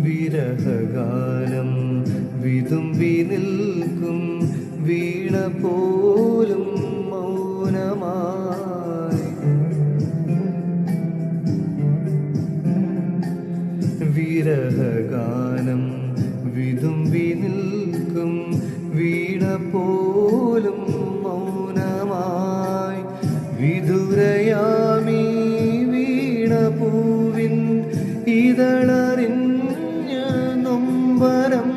വിരഹഗാനം വിതുമ്പി നിൽക്കും വീണ പോലും മൗനമായി. വിരഹഗാനം വിതുമ്പി നിൽക്കും വീണ പോലും മൗനമായി. വിദുരയാമീ വീണ പൂവിൻ ഇതളറിഞ്ഞ നൊമ്പരം